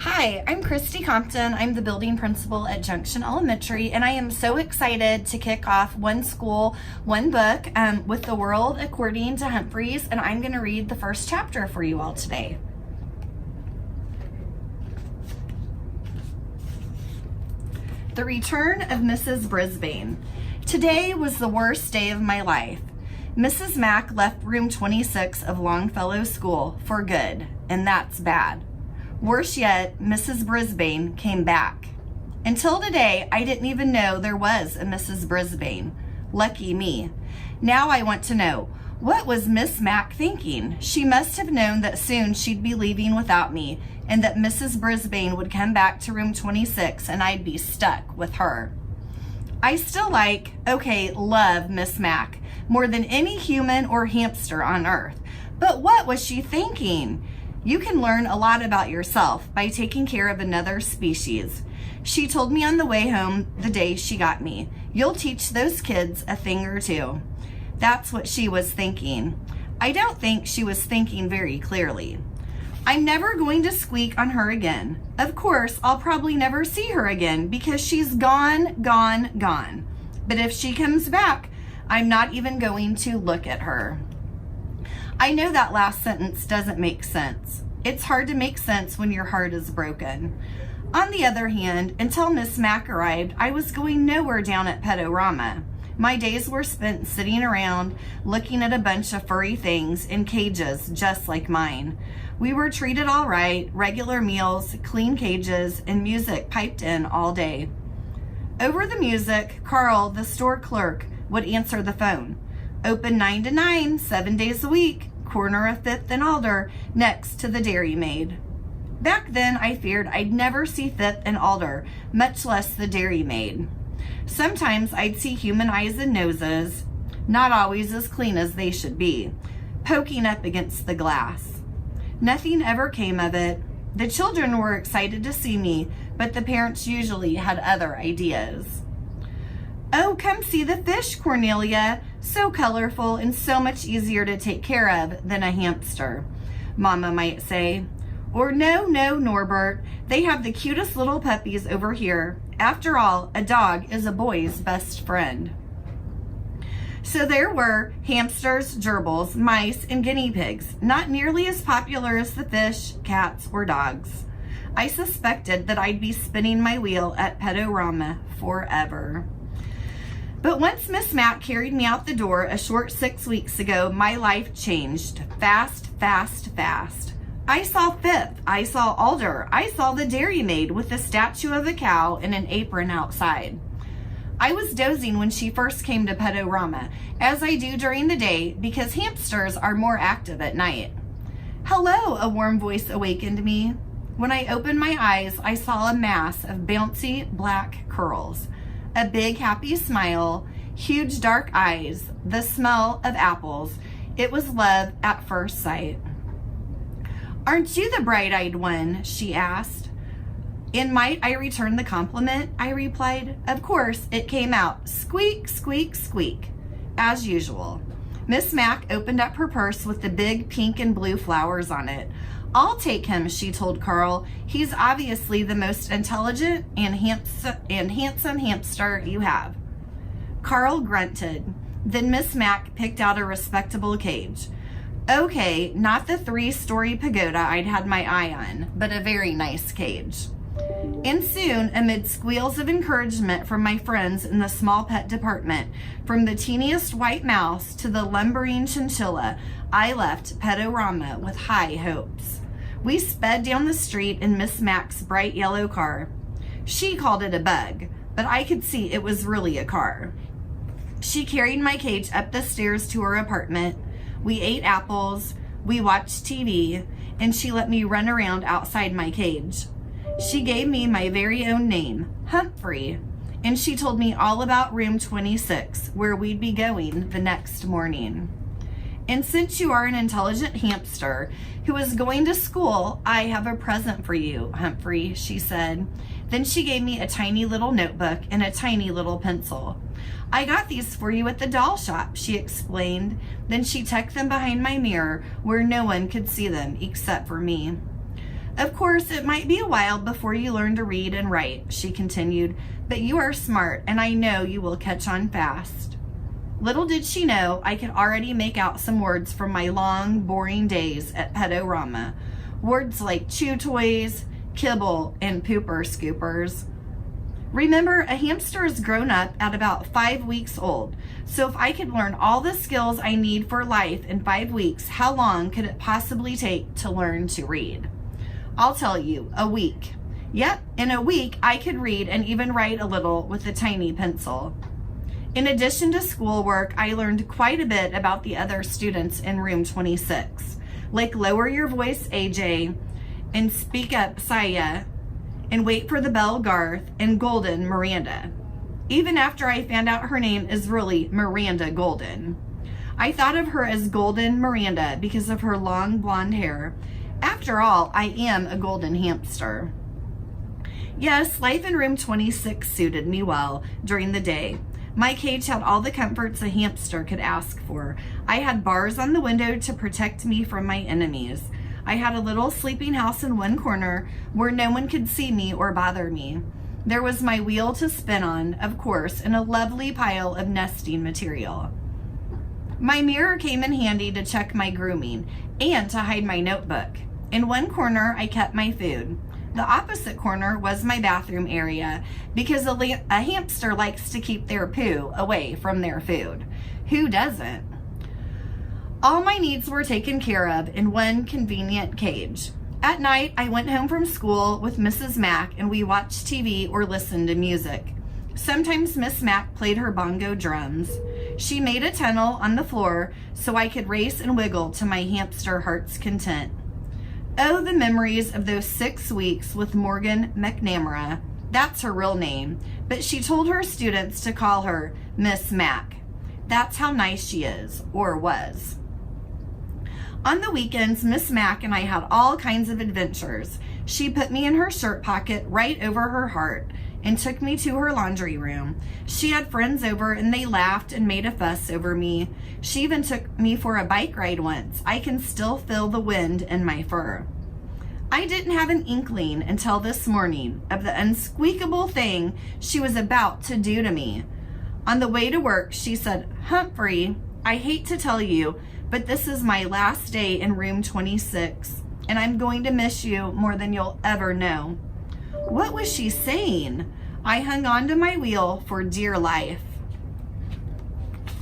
Hi, I'm Christy Compton. I'm the building principal at Junction Elementary, and I am so excited to kick off One School, One Book with The World According to Humphrey's, and I'm going to read the first chapter for you all today. The Return of Mrs. Brisbane. Today was the worst day of my life. Mrs. Mack left room 26 of Longfellow School for good, and that's bad. Worse yet, Mrs. Brisbane came back. Until today, I didn't even know there was a Mrs. Brisbane. Lucky me. Now I want to know, what was Miss Mack thinking? She must have known that soon she'd be leaving without me, and that Mrs. Brisbane would come back to room 26 and I'd be stuck with her. I still love Miss Mack more than any human or hamster on earth. But what was she thinking? You can learn a lot about yourself by taking care of another species. She told me on the way home the day she got me, "You'll teach those kids a thing or two." That's what she was thinking. I don't think she was thinking very clearly. I'm never going to squeak on her again. Of course, I'll probably never see her again because she's gone. But if she comes back, I'm not even going to look at her. I know that last sentence doesn't make sense. It's hard to make sense when your heart is broken. On the other hand, until Miss Mack arrived, I was going nowhere down at Pedorama. My days were spent sitting around, looking at a bunch of furry things in cages just like mine. We were treated all right, regular meals, clean cages, and music piped in all day. Over the music, Carl, the store clerk, would answer the phone. Open 9 to 9, 7 days a week, corner of 5th and Alder, next to the Dairy Maid. Back then, I feared I'd never see 5th and Alder, much less the Dairy Maid. Sometimes I'd see human eyes and noses, not always as clean as they should be, poking up against the glass. Nothing ever came of it. The children were excited to see me, but the parents usually had other ideas. "Oh, come see the fish, Cornelia. So colorful and so much easier to take care of than a hamster," Mama might say. Or, "No, Norbert. They have the cutest little puppies over here. After all, a dog is a boy's best friend." So there were hamsters, gerbils, mice, and guinea pigs, not nearly as popular as the fish, cats, or dogs. I suspected that I'd be spinning my wheel at Pedorama forever. But once Miss Mack carried me out the door a short 6 weeks ago, my life changed fast. I saw 5th, I saw Alder, I saw the Dairy Maid with the statue of a cow and an apron outside. I was dozing when she first came to Pedorama, as I do during the day because hamsters are more active at night. "Hello," a warm voice awakened me. When I opened my eyes, I saw a mass of bouncy black curls, a big happy smile, huge dark eyes, the smell of apples. It was love at first sight. "Aren't you the bright-eyed one?" she asked. "And might I return the compliment?" I replied. Of course, it came out squeak, squeak, squeak, as usual. Miss Mack opened up her purse with the big pink and blue flowers on it. "I'll take him," she told Carl. "He's obviously the most intelligent and handsome hamster you have." Carl grunted. Then Miss Mack picked out a respectable cage. Okay, not the 3-story pagoda I'd had my eye on, but a very nice cage. And soon, amid squeals of encouragement from my friends in the small pet department, from the teeniest white mouse to the lumbering chinchilla, I left Pedorama with high hopes. We sped down the street in Miss Mack's bright yellow car. She called it a bug, but I could see it was really a car. She carried my cage up the stairs to her apartment. We ate apples, we watched TV, and she let me run around outside my cage. She gave me my very own name, Humphrey, and she told me all about room 26, where we'd be going the next morning. "And since you are an intelligent hamster who is going to school, I have a present for you, Humphrey," she said. Then she gave me a tiny little notebook and a tiny little pencil. "I got these for you at the doll shop," she explained. Then she tucked them behind my mirror where no one could see them except for me. Of course, it might be a while before you learn to read and write, she continued, but you are smart, and I know you will catch on fast. Little did she know I could already make out some words from my long, boring days at Pedorama. Words like chew toys, kibble, and pooper scoopers. Remember, a hamster is grown up at about 5 weeks old. So if I could learn all the skills I need for life in 5 weeks, how long could it possibly take to learn to read? I'll tell you, a week. Yep, in a week I could read and even write a little with a tiny pencil. In addition to schoolwork, I learned quite a bit about the other students in room 26, like lower your voice, AJ, and speak up, Saya, and wait for the bell, Garth, and Golden, Miranda. Even after I found out her name is really Miranda Golden. I thought of her as Golden Miranda because of her long blonde hair. After all, I am a golden hamster. Yes, life in room 26 suited me well during the day. My cage had all the comforts a hamster could ask for. I had bars on the window to protect me from my enemies. I had a little sleeping house in one corner where no one could see me or bother me. There was my wheel to spin on, of course, and a lovely pile of nesting material. My mirror came in handy to check my grooming and to hide my notebook. In one corner, I kept my food. The opposite corner was my bathroom area because a hamster likes to keep their poo away from their food. Who doesn't? All my needs were taken care of in one convenient cage. At night, I went home from school with Mrs. Mack and we watched TV or listened to music. Sometimes Miss Mack played her bongo drums. She made a tunnel on the floor so I could race and wiggle to my hamster heart's content. Oh, the memories of those 6 weeks with Morgan McNamara. That's her real name, but she told her students to call her Miss Mack. That's how nice she is, or was. On the weekends, Miss Mack and I had all kinds of adventures. She put me in her shirt pocket right over her heart and took me to her laundry room. She had friends over and they laughed and made a fuss over me. She even took me for a bike ride once. I can still feel the wind in my fur. I didn't have an inkling until this morning of the unsqueakable thing she was about to do to me. On the way to work, she said, "Humphrey, I hate to tell you, but this is my last day in room 26, and I'm going to miss you more than you'll ever know." What was she saying? I hung on to my wheel for dear life.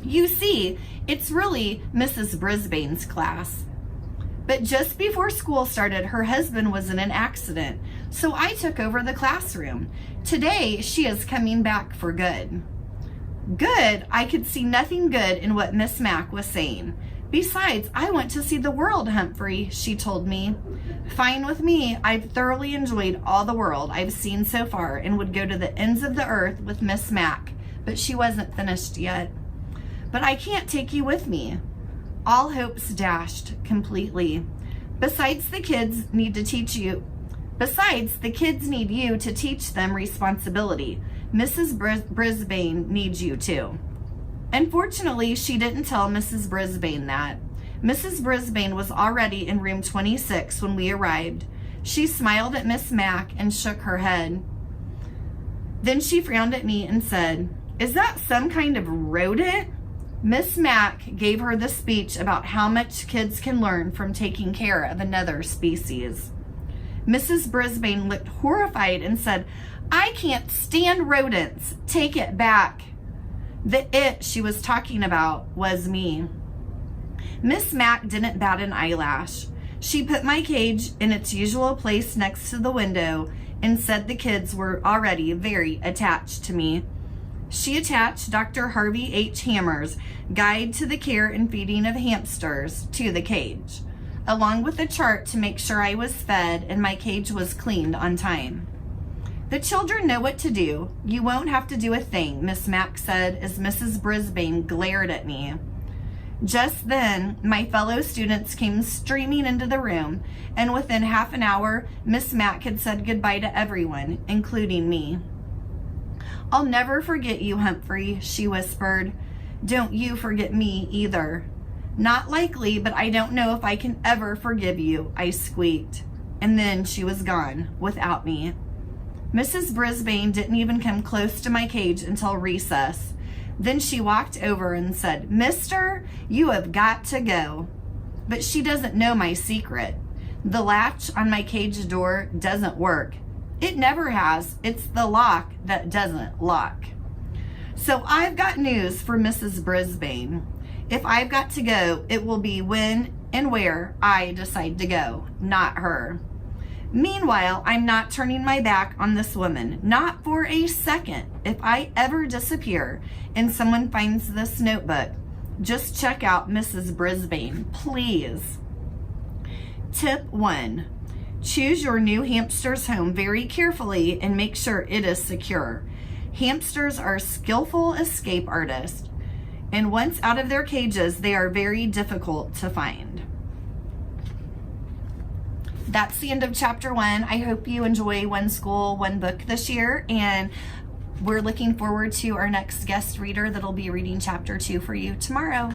You see, it's really Mrs. Brisbane's class. But just before school started, her husband was in an accident, so I took over the classroom. Today, she is coming back for good. Good? I could see nothing good in what Miss Mack was saying. Besides, I want to see the world, Humphrey, she told me. Fine with me. I've thoroughly enjoyed all the world I've seen so far and would go to the ends of the earth with Miss Mack, but she wasn't finished yet. But I can't take you with me. All hopes dashed completely. Besides, the kids need you to teach them responsibility. Mrs. Brisbane needs you too. Unfortunately, she didn't tell Mrs. Brisbane that. Mrs. Brisbane was already in room 26 when we arrived. She smiled at Miss Mack and shook her head. Then she frowned at me and said, "Is that some kind of rodent?" Miss Mack gave her the speech about how much kids can learn from taking care of another species. Mrs. Brisbane looked horrified and said, "I can't stand rodents. Take it back." The it she was talking about was me. Miss Mack didn't bat an eyelash. She put my cage in its usual place next to the window and said the kids were already very attached to me. She attached Dr. Harvey H. Hammer's Guide to the Care and Feeding of Hamsters to the cage, along with a chart to make sure I was fed and my cage was cleaned on time. "The children know what to do. You won't have to do a thing," Miss Mack said as Mrs. Brisbane glared at me. Just then, my fellow students came streaming into the room, and within half an hour, Miss Mack had said goodbye to everyone, including me. "I'll never forget you, Humphrey," she whispered. "Don't you forget me either." "Not likely, but I don't know if I can ever forgive you," I squeaked. and then she was gone without me. Mrs. Brisbane didn't even come close to my cage until recess. Then she walked over and said, "Mister, you have got to go." But she doesn't know my secret. The latch on my cage door doesn't work. It never has. It's the lock that doesn't lock. So I've got news for Mrs. Brisbane. If I've got to go, it will be when and where I decide to go, not her. Meanwhile, I'm not turning my back on this woman, not for a second. If I ever disappear and someone finds this notebook, just check out Mrs. Brisbane, please. Tip 1. Choose your new hamster's home very carefully and make sure it is secure. Hamsters are skillful escape artists, and once out of their cages, they are very difficult to find. That's the end of chapter 1. I hope you enjoy One School, One Book this year, and we're looking forward to our next guest reader that'll be reading chapter 2 for you tomorrow.